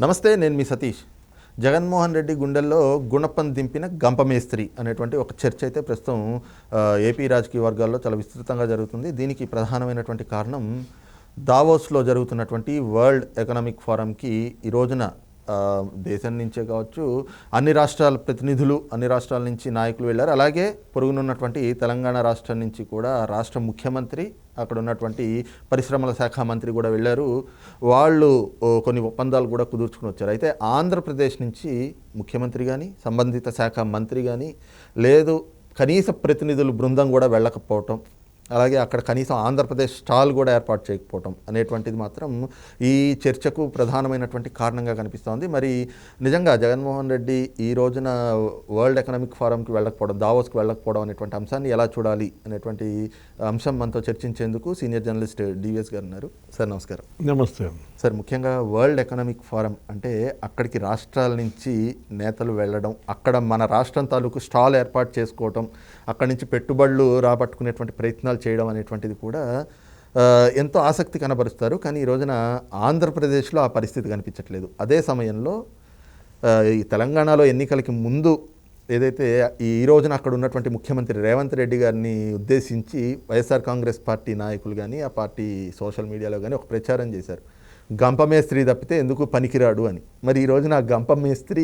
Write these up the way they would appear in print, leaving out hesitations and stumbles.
నమస్తే, నేను మీ సతీష్. జగన్మోహన్ రెడ్డి గుండెల్లో గుణపం దింపిన గంపమేస్త్రి అనేటువంటి ఒక చర్చ అయితే ప్రస్తుతం ఏపీ రాజకీయ వర్గాల్లో చాలా విస్తృతంగా జరుగుతుంది. దీనికి ప్రధానమైనటువంటి కారణం దావోస్లో జరుగుతున్నటువంటి వరల్డ్ ఎకనామిక్ ఫోరంకి ఈ రోజున దేశం నుంచే కావచ్చు, అన్ని రాష్ట్రాల ప్రతినిధులు, అన్ని రాష్ట్రాల నుంచి నాయకులు వెళ్ళారు. అలాగే పొరుగునున్నటువంటి తెలంగాణ రాష్ట్రం నుంచి కూడా రాష్ట్ర ముఖ్యమంత్రి, అక్కడ ఉన్నటువంటి పరిశ్రమల శాఖ మంత్రి కూడా వెళ్ళారు. వాళ్ళు కొన్ని ఒప్పందాలు కూడా కుదుర్చుకుని వచ్చారు. అయితే ఆంధ్రప్రదేశ్ నుంచి ముఖ్యమంత్రి కానీ, సంబంధిత శాఖ మంత్రి కానీ, లేదు కనీస ప్రతినిధులు బృందం కూడా వెళ్ళకపోవటం, అలాగే అక్కడ కనీసం ఆంధ్రప్రదేశ్ స్టాల్ కూడా ఏర్పాటు చేయకపోవటం అనేటువంటిది మాత్రం ఈ చర్చకు ప్రధానమైనటువంటి కారణంగా కనిపిస్తోంది. మరి నిజంగా జగన్మోహన్ రెడ్డి ఈ రోజున వరల్డ్ ఎకనామిక్ ఫోరంకి వెళ్ళకపోవడం, దావోస్కి వెళ్ళకపోవడం అనేటువంటి అంశాన్ని ఎలా చూడాలి అనేటువంటి అంశం మనతో చర్చించేందుకు సీనియర్ జర్నలిస్ట్ డివిఎస్ గారు ఉన్నారు. సార్ నమస్కారం. నమస్తే సార్, ముఖ్యంగా వరల్డ్ ఎకనామిక్ ఫోరం అంటే అక్కడికి రాష్ట్రాల నుంచి నేతలు వెళ్ళడం, అక్కడ మన రాష్ట్రం తాలూకు స్టాల్ ఏర్పాటు చేసుకోవటం, అక్కడి నుంచి పెట్టుబడులు రాబట్టుకునేటువంటి ప్రయత్నాలు చేయడం అనేటువంటిది కూడా ఎంతో ఆసక్తి కనబరుస్తారు. కానీ ఈ రోజున ఆంధ్రప్రదేశ్లో ఆ పరిస్థితి కనిపించట్లేదు. అదే సమయంలో ఈ తెలంగాణలో ఎన్నికలకి ముందు ఏదైతే ఈ రోజున అక్కడ ఉన్నటువంటి ముఖ్యమంత్రి రేవంత్ రెడ్డి గారిని ఉద్దేశించి వైఎస్ఆర్ కాంగ్రెస్ పార్టీ నాయకులు కానీ, ఆ పార్టీ సోషల్ మీడియాలో కానీ ఒక ప్రచారం చేశారు, గంపమేస్త్రి తప్పితే ఎందుకు పనికిరాడు అని. మరి ఈ రోజున ఆ గంపమేస్త్రి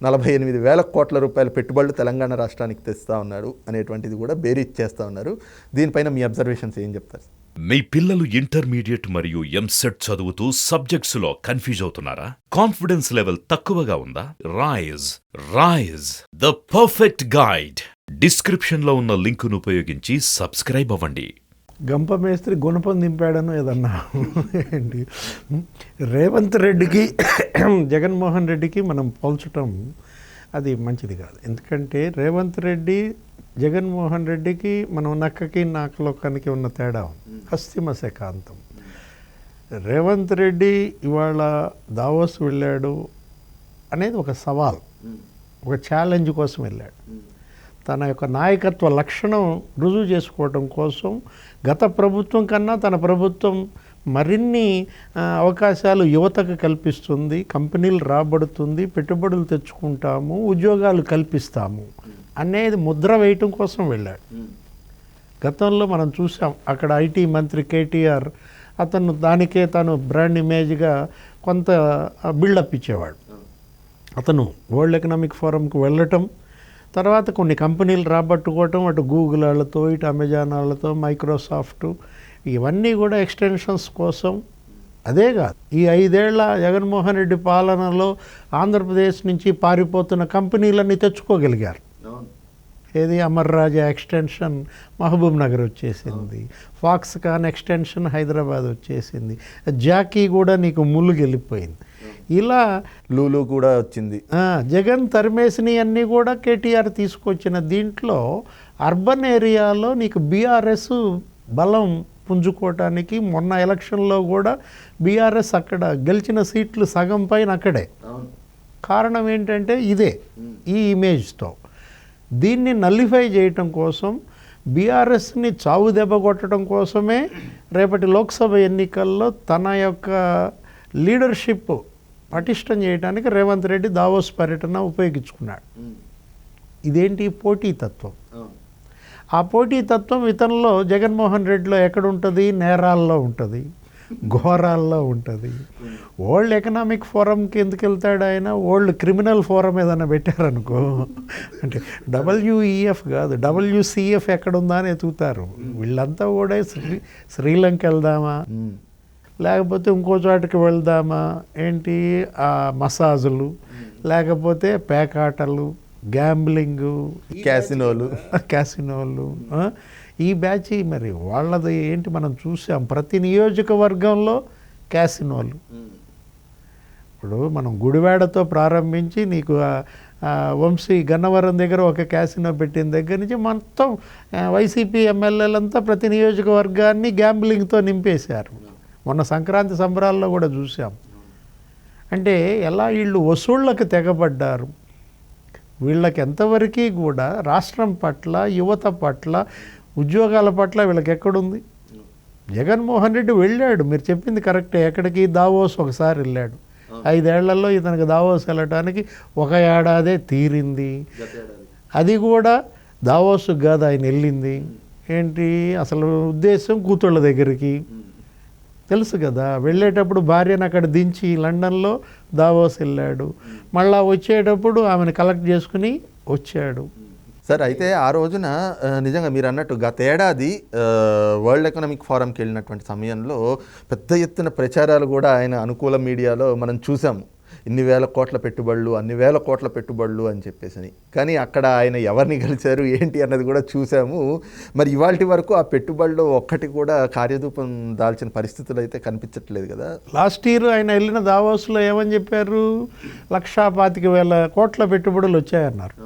48,000 కోట్ల రూపాయల పెట్టుబడులు తెలంగాణ రాష్ట్రానికి తెస్తా ఉన్నారు అనేటువంటిది కూడా బేరీజ్ చేస్తూ ఉన్నారు. దీనిపైన మీ అబ్జర్వేషన్స్ ఏం చెప్తారు? మీ పిల్లలు ఇంటర్మీడియట్ మరియు ఎంసెట్ చదువుతూ సబ్జెక్ట్స్ లో కన్ఫ్యూజ్ అవుతున్నారా? కాన్ఫిడెన్స్ లెవెల్ తక్కువగా ఉందా? Raise the perfect guide. Description లో ఉన్న లింకును ఉపయోగించి సబ్స్క్రైబ్ అవ్వండి. గంపమేస్త్రి గుణపం దింపాడను ఏదన్నా ఏంటి? రేవంత్ రెడ్డికి జగన్మోహన్ రెడ్డికి మనం పోల్చటం అది మంచిది కాదు. ఎందుకంటే రేవంత్ రెడ్డి జగన్మోహన్ రెడ్డికి మనం నక్కకి నాకలోకానికి ఉన్న తేడా హస్తిమ శకాంతం. రేవంత్ రెడ్డి ఇవాళ దావోస్ వెళ్ళాడు అనేది ఒక సవాల్, ఒక ఛాలెంజ్ కోసం వెళ్ళాడు. తన యొక్క నాయకత్వ లక్షణం రుజువు చేసుకోవటం కోసం గత ప్రభుత్వం కన్నా తన ప్రభుత్వం మరిన్ని అవకాశాలు యువతకు కల్పిస్తుంది, కంపెనీలు రాబడుతుంది, పెట్టుబడులు తెచ్చుకుంటాము, ఉద్యోగాలు కల్పిస్తాము అనేది ముద్ర వేయటం కోసం వెళ్ళాడు. గతంలో మనం చూసాం, అక్కడ ఐటీ మంత్రి కేటీఆర్ అతను దానికే తను బ్రాండ్ ఇమేజ్గా కొంత బిల్డప్ ఇచ్చేవాడు. అతను వరల్డ్ ఎకనామిక్ ఫోరంకి వెళ్ళటం, తర్వాత కొన్ని కంపెనీలు రాబట్టుకోవటం, అటు గూగుల్ వాళ్ళతో, ఇటు అమెజాన్ వాళ్ళతో, మైక్రోసాఫ్ట్, ఇవన్నీ కూడా ఎక్స్టెన్షన్స్ కోసం. అదే కాదు, ఈ 5 ఏళ్ల జగన్మోహన్ రెడ్డి పాలనలో ఆంధ్రప్రదేశ్ నుంచి పారిపోతున్న కంపెనీలన్నీ తెచ్చుకోగలిగారు. ఏది అమర్ రాజా ఎక్స్టెన్షన్ మహబూబ్ నగర్ వచ్చేసింది, ఫాక్స్కాన్ ఎక్స్టెన్షన్ హైదరాబాద్ వచ్చేసింది, జాకీ కూడా నీకు ములుగు వెళ్ళిపోయింది, ఇలా లూలు కూడా వచ్చింది. జగన్ తరిమేసిని అన్నీ కూడా కేటీఆర్ తీసుకొచ్చిన దీంట్లో అర్బన్ ఏరియాలో నీకు బీఆర్ఎస్ బలం పుంజుకోవటానికి మొన్న ఎలక్షన్లో కూడా బీఆర్ఎస్ అక్కడ గెలిచిన సీట్లు సగం పైన అక్కడే. కారణం ఏంటంటే ఇదే, ఈ ఇమేజ్తో దీన్ని నల్లిఫై చేయటం కోసం, బీఆర్ఎస్ని చావు దెబ్బ కొట్టడం కోసమే రేపటి లోక్సభ ఎన్నికల్లో తన యొక్క లీడర్షిప్ పటిష్టం చేయడానికి రేవంత్ రెడ్డి దావోస్ పర్యటన ఉపయోగించుకున్నాడు. ఇదేంటి? పోటీతత్వం. ఆ పోటీతత్వం ఇతనిలో, జగన్మోహన్ రెడ్డిలో ఎక్కడుంటుంది? నేరాల్లో ఉంటుంది, ఘోరాల్లో ఉంటుంది. వరల్డ్ ఎకనామిక్ ఫోరంకి ఎందుకు వెళ్తాడు ఆయన? వరల్డ్ క్రిమినల్ ఫోరం ఏదైనా పెట్టారనుకో, అంటే WEF కాదు, WCF ఎక్కడుందా అని ఎతుకుతారు. వీళ్ళంతా కూడా శ్రీలంక వెళ్దామా, లేకపోతే ఇంకో చోటకి వెళ్దామా, ఏంటి ఆ మసాజులు, లేకపోతే పేకాటలు, గ్యాంబ్లింగు, క్యాసినోలు, ఈ బ్యాచ్ మరి వాళ్ళది ఏంటి మనం చూసాం. ప్రతి నియోజకవర్గంలో క్యాసినోలు. ఇప్పుడు మనం గుడివాడతో ప్రారంభించి నీకు వంశీ గన్నవరం దగ్గర ఒక క్యాసినో పెట్టిన దగ్గర నుంచి మొత్తం వైసీపీ ఎమ్మెల్యేలంతా ప్రతి నియోజకవర్గాన్ని గ్యాంబ్లింగ్తో నింపేశారు. మొన్న సంక్రాంతి సంబరాల్లో కూడా చూసాం. అంటే ఎలా వీళ్ళు వసూళ్ళకు తెగబడ్డారు. వీళ్ళకి ఎంతవరకు కూడా రాష్ట్రం పట్ల, యువత పట్ల, ఉద్యోగాల పట్ల వీళ్ళకి ఎక్కడుంది? జగన్మోహన్ రెడ్డి వెళ్ళాడు, మీరు చెప్పింది కరెక్టే, ఎక్కడికి? దావోస్ ఒకసారి వెళ్ళాడు. 5 ఏళ్లలో ఇతనికి దావోస్ వెళ్ళటానికి 1 ఏడాదే తీరింది. అది కూడా దావోస్ కాదు ఆయన వెళ్ళింది. ఏంటి అసలు ఉద్దేశం కూతుళ్ళ దగ్గరికి. తెలుసు కదా, వెళ్ళేటప్పుడు భార్యను అక్కడ దించి లండన్లో దావోస్ వెళ్ళాడు. మళ్ళా వచ్చేటప్పుడు ఆమెను కలెక్ట్ చేసుకుని వచ్చాడు. సార్ అయితే ఆ రోజున నిజంగా మీరు అన్నట్టు గత ఏడాది వరల్డ్ ఎకనామిక్ ఫోరంకి వెళ్ళినటువంటి సమయంలో పెద్ద ఎత్తున ప్రచారాలు కూడా ఆయన అనుకూల మీడియాలో మనం చూసాము. ఇన్ని వేల కోట్ల పెట్టుబడులు, అన్ని వేల కోట్ల పెట్టుబడులు అని చెప్పేసి. కానీ అక్కడ ఆయన ఎవరిని కలిశారు ఏంటి అన్నది కూడా చూసాము. మరి ఇవాల్టి వరకు ఆ పెట్టుబడులు ఒక్కటి కూడా కార్యరూపం దాల్చిన పరిస్థితులు అయితే కనిపించట్లేదు కదా. లాస్ట్ ఇయర్ ఆయన వెళ్ళిన దావోస్లో ఏమని చెప్పారు? 1,25,000 కోట్ల పెట్టుబడులు వచ్చాయన్నారు.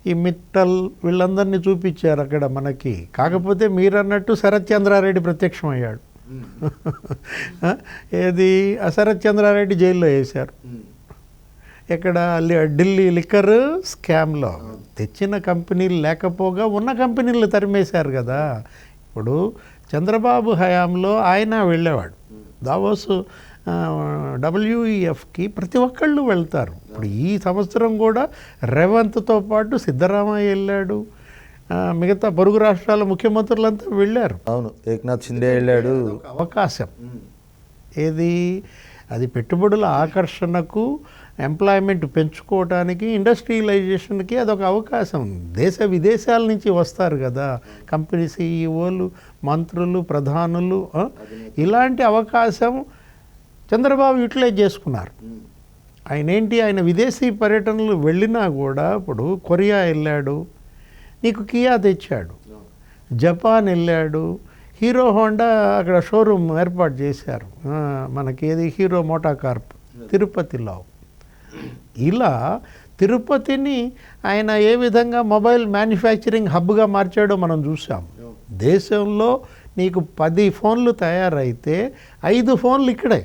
ఈ మిట్టల్ వీళ్ళందరినీ చూపించారు అక్కడ మనకి. కాకపోతే మీరన్నట్టు శరత్ చంద్రారెడ్డి ప్రత్యక్షమయ్యాడు. ఏది శరత్ చంద్రారెడ్డి జైల్లో వేశారు. ఇక్కడ ఢిల్లీ లిక్కర్ స్కామ్లో తెచ్చిన కంపెనీలు లేకపోగా ఉన్న కంపెనీలు తరిమేశారు కదా. ఇప్పుడు చంద్రబాబు హయాంలో ఆయన వెళ్ళేవాడు దావోస్ WEFకి, ప్రతి ఒక్కళ్ళు వెళ్తారు. ఇప్పుడు ఈ సంవత్సరం కూడా రేవంత్తో పాటు సిద్ధరామయ్య వెళ్ళాడు, మిగతా పొరుగు రాష్ట్రాల ముఖ్యమంత్రులంతా వెళ్ళారు. అవును, ఏక్నాథ్ షిండే వెళ్ళాడు. అవకాశం ఏది, అది పెట్టుబడుల ఆకర్షణకు, ఎంప్లాయ్మెంట్ పెంచుకోవడానికి, ఇండస్ట్రియలైజేషన్కి అదొక అవకాశం. దేశ విదేశాల నుంచి వస్తారు కదా కంపెనీ CEOలు, మంత్రులు, ప్రధానులు. ఇలాంటి అవకాశం చంద్రబాబు యూటిలైజ్ చేసుకున్నారు. ఆయన విదేశీ పర్యటనలు వెళ్ళినా కూడా, ఇప్పుడు కొరియా వెళ్ళాడు, నీకు కియా తెచ్చాడు. జపాన్ వెళ్ళాడు, హీరో హోండా అక్కడ షోరూమ్ ఏర్పాటు చేశారు మనకి. ఏది హీరో మోటాకార్ప్ తిరుపతిలో. ఇలా తిరుపతిని ఆయన ఏ విధంగా మొబైల్ మ్యానుఫ్యాక్చరింగ్ హబ్గా మార్చాడో మనం చూసాం. దేశంలో నీకు 10 ఫోన్లు తయారైతే 5 ఫోన్లు ఇక్కడే.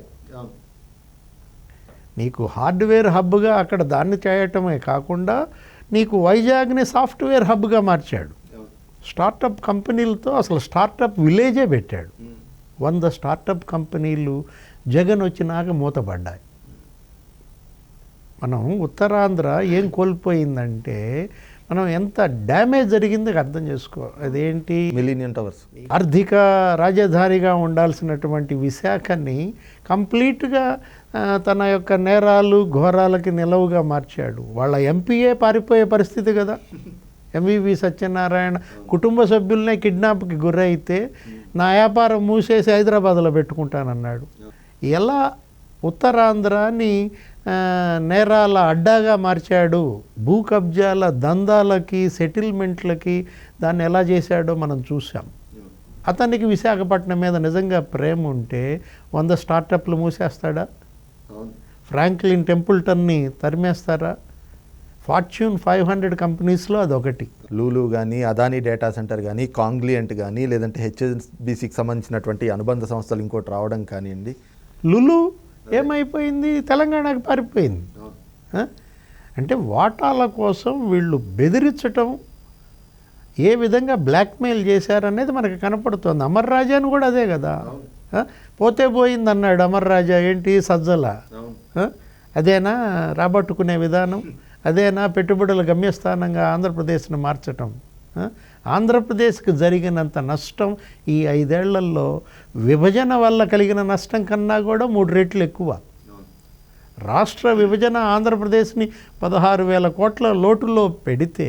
నీకు హార్డ్వేర్ హబ్గా అక్కడ దాన్ని చేయటమే కాకుండా నీకు వైజాగ్ని సాఫ్ట్వేర్ హబ్గా మార్చాడు. స్టార్టప్ కంపెనీలతో అసలు స్టార్టప్ విలేజే పెట్టాడు. 100 స్టార్టప్ కంపెనీలు జగన్ వచ్చినాక మూతపడ్డాయి. మనం ఉత్తరాంధ్ర ఏం కోల్పోయిందంటే, మనం ఎంత డ్యామేజ్ జరిగిందో అర్థం చేసుకో. అదేంటి, మిలీనియం టవర్స్. ఆర్థిక రాజధానిగా ఉండాల్సినటువంటి విశాఖని కంప్లీట్గా తన యొక్క నేరాలు ఘోరాలకి నిలవుగా మార్చాడు. వాళ్ళ ఎంపీఏ పారిపోయే పరిస్థితి కదా. MVV సత్యనారాయణ కుటుంబ సభ్యులనే కిడ్నాప్కి గురైతే నా వ్యాపారం మూసేసి హైదరాబాద్లో పెట్టుకుంటానన్నాడు. ఎలా ఉత్తరాంధ్రాని నేరాల అడ్డాగా మార్చాడు, భూ కబ్జాల దందాలకి, సెటిల్మెంట్లకి దాన్ని ఎలా చేశాడో మనం చూసాం. అతనికి విశాఖపట్నం మీద నిజంగా ప్రేమ ఉంటే 100 స్టార్టప్లు మూసేస్తాడా? ఫ్రాంక్లిన్ టెంపుల్టన్ని తరిమేస్తారా? ఫార్చ్యూన్ 500 కంపెనీస్లో అదొకటి. లూలు కానీ, అదానీ డేటా సెంటర్ కానీ, కాంగ్లియంట్ కానీ, లేదంటే HSBCకి సంబంధించినటువంటి అనుబంధ సంస్థలు ఇంకోటి రావడం కానివ్వండి. లులు ఏమైపోయింది? తెలంగాణకు పారిపోయింది. అంటే వాటాల కోసం వీళ్ళు బెదిరించటం, ఏ విధంగా బ్లాక్మెయిల్ చేశారనేది మనకు కనపడుతుంది. అమర్ రాజాను కూడా అదే కదా, పోతే పోయింది అన్నాడు అమర్ రాజా. ఏంటి సజ్జల? అదేనా రాబట్టుకునే విధానం? అదేనా పెట్టుబడుల గమ్యస్థానంగా ఆంధ్రప్రదేశ్ను మార్చటం? ఆంధ్రప్రదేశ్కి జరిగినంత నష్టం ఈ 5 ఏళ్లలో విభజన వల్ల కలిగిన నష్టం కన్నా కూడా 3 రెట్లు ఎక్కువ. రాష్ట్ర విభజన ఆంధ్రప్రదేశ్ని 16,000 కోట్ల లోటులో పెడితే,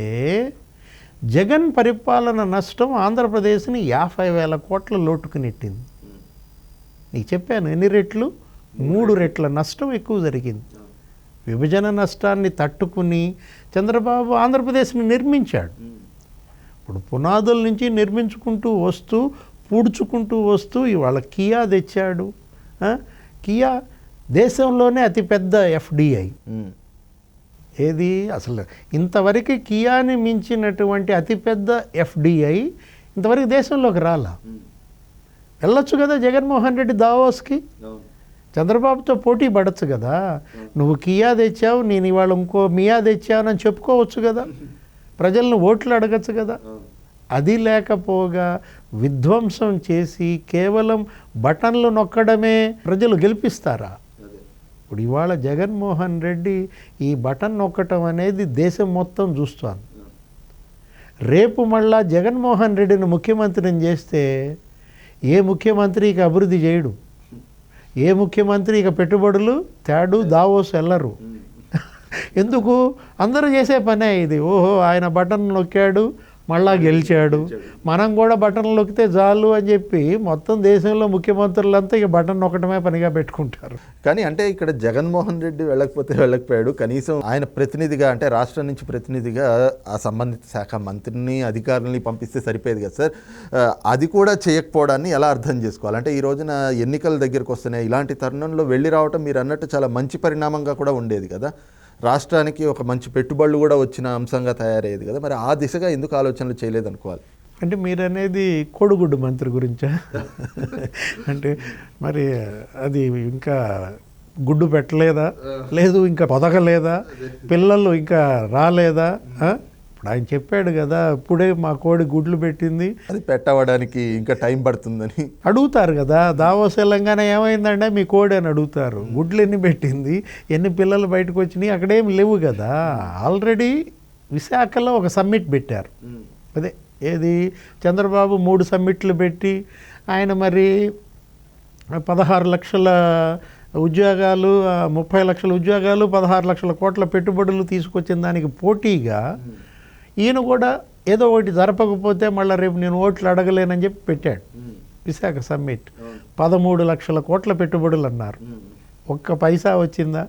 జగన్ పరిపాలన నష్టం ఆంధ్రప్రదేశ్ని 50,000 కోట్ల లోటుకు నెట్టింది. నీకు చెప్పాను ఎన్ని రెట్లు, 3 రెట్ల నష్టం ఎక్కువ జరిగింది. విభజన నష్టాన్ని తట్టుకుని చంద్రబాబు ఆంధ్రప్రదేశ్ని నిర్మించాడు. ఇప్పుడు పునాదుల నుంచి నిర్మించుకుంటూ వస్తూ, పూడ్చుకుంటూ వస్తూ ఇవాళ కియా తెచ్చాడు. కియా దేశంలోనే అతిపెద్ద FDI. ఏది అసలు ఇంతవరకు కియాని మించినటువంటి అతిపెద్ద FDI ఇంతవరకు దేశంలోకి రాలా. వెళ్ళొచ్చు కదా జగన్మోహన్ రెడ్డి దావోస్కి, చంద్రబాబుతో పోటీ పడచ్చు కదా. నువ్వు కియా తెచ్చావు, నేను ఇవాళ ఇంకో మియా తెచ్చానని చెప్పుకోవచ్చు కదా, ప్రజలను ఓట్లు అడగచ్చు కదా. అది లేకపోగా విధ్వంసం చేసి కేవలం బటన్లు నొక్కడమే ప్రజలు గెలిపిస్తారా? ఇప్పుడు ఇవాళ జగన్మోహన్ రెడ్డి ఈ బటన్ నొక్కటం అనేది దేశం మొత్తం చూస్తాను. రేపు మళ్ళా జగన్మోహన్ రెడ్డిని ముఖ్యమంత్రిని చేస్తే ఏ ముఖ్యమంత్రి ఇక అభివృద్ధి చేయడు, ఏ ముఖ్యమంత్రి ఇక పెట్టుబడులు తేడు, దావోస్ వెళ్ళరు. ఎందుకు? అందరూ చేసే పనే ఇది. ఓహో, ఆయన బటన్ నొక్కాడు, మళ్ళా గెలిచాడు, మనం కూడా బటన్ నొక్కితే చాలు అని చెప్పి మొత్తం దేశంలో ముఖ్యమంత్రులంతా ఇక బటన్ నొక్కడమే పనిగా పెట్టుకుంటారు. కానీ అంటే ఇక్కడ జగన్మోహన్ రెడ్డి వెళ్ళకపోయాడు, కనీసం ఆయన ప్రతినిధిగా, అంటే రాష్ట్రం నుంచి ప్రతినిధిగా ఆ సంబంధిత శాఖ మంత్రిని, అధికారులని పంపిస్తే సరిపోయేది కదా సార్. అది కూడా చేయకపోవడాన్ని ఎలా అర్థం చేసుకోవాలి? అంటే ఈ రోజున ఎన్నికల దగ్గరకు వస్తున్నాయి, ఇలాంటి తరుణంలో వెళ్ళి రావటం మీరు అన్నట్టు చాలా మంచి పరిణామంగా కూడా ఉండేది కదా, రాష్ట్రానికి ఒక మంచి పెట్టుబడులు కూడా వచ్చిన అంశంగా తయారయ్యేది కదా. మరి ఆ దిశగా ఎందుకు ఆలోచనలు చేయలేదనుకోవాలి. అంటే మీరు అనేది కోడిగుడ్డు మంత్రి గురించా? అంటే మరి అది ఇంకా గుడ్డు పెట్టలేదా, లేదు ఇంకా పొదగలేదా, పిల్లలు ఇంకా రాలేదా? ఇప్పుడు ఆయన చెప్పాడు కదా, ఇప్పుడే మా కోడి గుడ్లు పెట్టింది, అది పెట్టవడానికి ఇంకా టైం పడుతుందని అడుగుతారు కదా. దావోస్ తెలంగాణ ఏమైందంటే మీ కోడి అని అడుగుతారు. గుడ్లు ఎన్ని పెట్టింది, ఎన్ని పిల్లలు బయటకు వచ్చినాయి, అక్కడేమి లేవు కదా. ఆల్రెడీ విశాఖలో ఒక సమ్మిట్ పెట్టారు. అదే ఏది, చంద్రబాబు 3 సమ్మిట్లు పెట్టి ఆయన మరి 16 లక్షల ఉద్యోగాలు, 30 లక్షల ఉద్యోగాలు, 16 లక్షల కోట్ల పెట్టుబడులు తీసుకొచ్చిన దానికి పోటీగా ఈయన కూడా ఏదో ఒకటి జరపకపోతే మళ్ళీ రేపు నేను ఓట్లు అడగలేనని చెప్పి పెట్టాడు విశాఖ సమ్మిట్. 13 లక్షల కోట్ల పెట్టుబడులు అన్నారు. ఒక్క పైసా వచ్చిందా?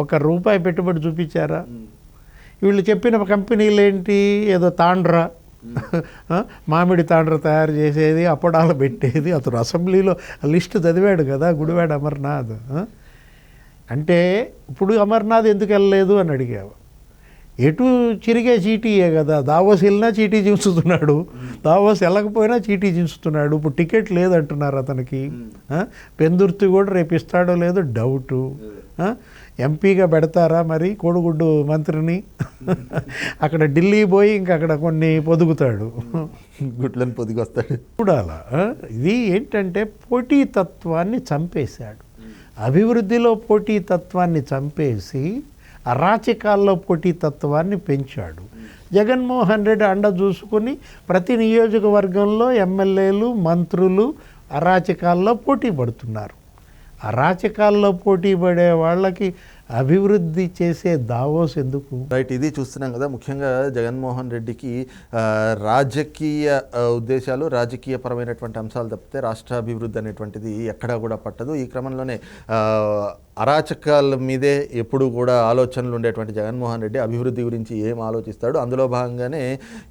₹1 పెట్టుబడి చూపించారా? వీళ్ళు చెప్పిన కంపెనీలు ఏంటి, ఏదో తాండ్రా, మామిడి తాండ్ర తయారు చేసేది, అప్పడాలు పెట్టేది. అతను అసెంబ్లీలో లిస్టు చదివాడు కదా, గుడివాడ అమర్నాథ్. అంటే ఇప్పుడు అమర్నాథ్ ఎందుకు వెళ్ళలేదు అని అడిగావు. ఎటు చిరిగే చీటీయే కదా, దావోస్ వెళ్ళినా చీటీ చించుతున్నాడు, దావోస్ వెళ్ళకపోయినా చీటీ చించుతున్నాడు. ఇప్పుడు టికెట్ లేదంటున్నారు అతనికి. పెందుర్తి కూడా రేపు ఇస్తాడో లేదో డౌటు. ఎంపీగా పెడతారా మరి కోడిగుడ్డు మంత్రిని? అక్కడ ఢిల్లీ పోయి ఇంకా అక్కడ కొన్ని పొదుగుతాడు, గుడ్లను పొదిగొస్తాడు. చూడాలా. ఇది ఏంటంటే పోటీతత్వాన్ని చంపేశాడు. అభివృద్ధిలో పోటీతత్వాన్ని చంపేసి అరాచకాల్లో పోటీతత్వాన్ని పెంచాడు. జగన్మోహన్ రెడ్డి అండ చూసుకుని ప్రతి నియోజకవర్గంలో ఎమ్మెల్యేలు, మంత్రులు అరాచకాల్లో పోటీ పడుతున్నారు. అరాచకాల్లో పోటీ పడే వాళ్ళకి అభివృద్ధి చేసే దావోస్ ఎందుకు? రైట్, ఇది చూస్తున్నాం కదా. ముఖ్యంగా జగన్మోహన్ రెడ్డికి రాజకీయ ఉద్దేశాలు, రాజకీయపరమైనటువంటి అంశాలు తప్పితే రాష్ట్రాభివృద్ధి అనేటువంటిది ఎక్కడా కూడా పట్టదు. ఈ క్రమంలోనే అరాచకాల మీదే ఎప్పుడు కూడా ఆలోచనలు ఉండేటువంటి జగన్మోహన్ రెడ్డి అభివృద్ధి గురించి ఏం ఆలోచిస్తాడు? అందులో భాగంగానే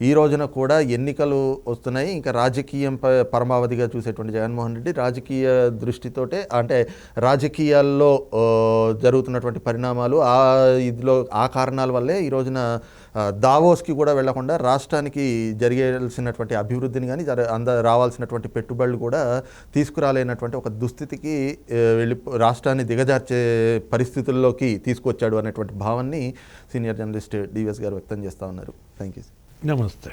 ఈ రోజున కూడా ఎన్నికలు వస్తున్నాయి. ఇంకా రాజకీయం పరమావధిగా చూసేటువంటి జగన్మోహన్ రెడ్డి రాజకీయ దృష్టితోటే, అంటే రాజకీయాల్లో జరుగుతున్నటువంటి పరిణామాలు, ఆ కారణాల వల్లే ఈ రోజున దావోస్కి కూడా వెళ్లకుండా రాష్ట్రానికి జరిగేయాల్సినటువంటి అభివృద్ధిని కానీ రావాల్సినటువంటి పెట్టుబడులు కూడా తీసుకురాలేనటువంటి ఒక దుస్థితికి రాష్ట్రాన్ని దిగజార్చే పరిస్థితుల్లోకి తీసుకొచ్చాడు అనేటువంటి భావాన్ని సీనియర్ జర్నలిస్ట్ డివిఎస్ గారు వ్యక్తం చేస్తూ ఉన్నారు. Thank you. నమస్తే.